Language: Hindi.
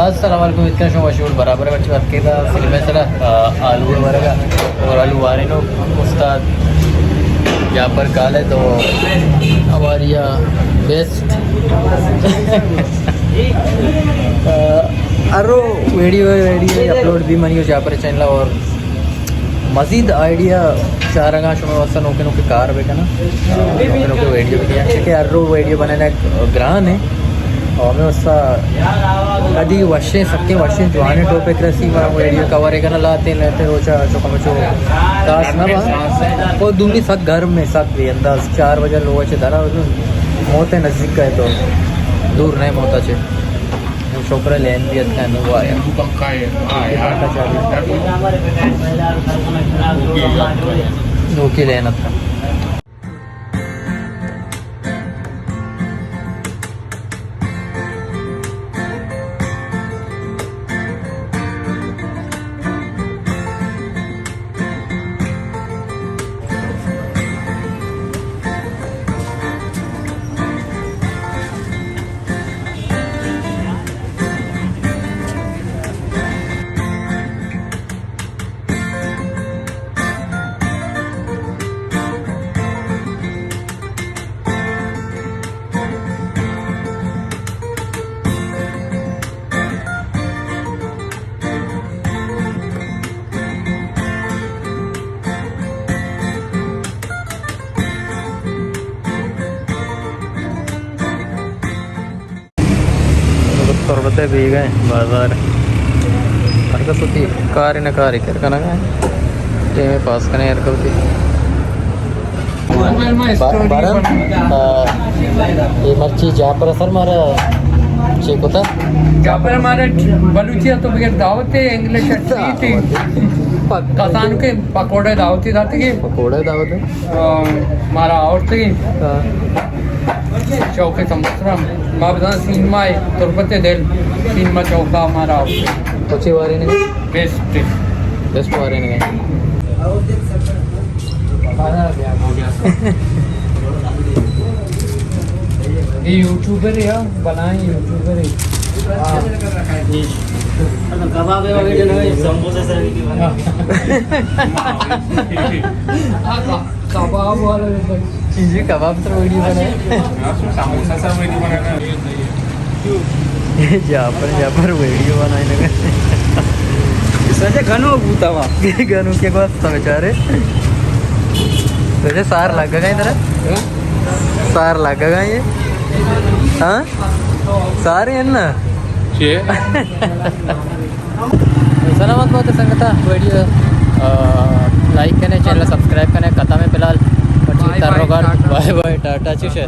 अस्सलामुअलैकुम इतना शो मशहूर बराबर बच्चे के फिल्म सरा आलू वगैरह और आलू वारे नो उस्ताद यहाँ पर काल है तो हमारी बेस्ट अरो वीडियो अपलोड भी मनी हो यहाँ पर चैनल और मज़ीद आइडिया चार शो में वस्ता नोके नोके कार बेका ना नोके वीडियो भी दिया कि अरो वीडियो बनाने ग्रहण है और मैं उसका कभी वर्षे सबके वर्षे जुआने टॉपिक रसी मैं वीडियो कवर है ना लाते लेते रोचा चौका मचो काश ना बा वो दूनी सब घर में सब भी अंदाज 4 बजे लोगों से धरा मोते नज़दीक का है तो दूर नहीं मोता चे छोकरा लेन भी अच्छा वो आया नोकी लेन था तुरबते भी गए बाजार अरका सोती कार न कार कर कना गए जे पास कने अरका होती बारन ये मर्ची जहाँ पर सर मारा चेक होता जहाँ पर हमारे बलूचिया तो बगैर दावत है इंग्लिश थी कसान के पकोड़े दावती जाते की पकोड़े दावत है हमारा और थी चौके समुद्रम माँ बता सिनेमा है तुरबते दिल सिनेमा चौका हमारा कोची वारे ने बेस्ट वारे ने ये यूट्यूबर है बनाए यूट्यूबर है कबाब वगैरह समोसे सर कबाब वाले चीज़ें कबाब तो वीडियो बनाए समोसा सा वीडियो बनाना जहाँ पर वीडियो बनाए लगे सजे घनो भूतावा गनु के बाद सब बेचारे वैसे सार लगेगा इधर सार लगेगा ये हाँ सारे हैं ना सलामत बहुत संगता वीडियो लाइक करें चैनल सब्सक्राइब करें कथा में फिलहाल बाय बाय टाटा चुशे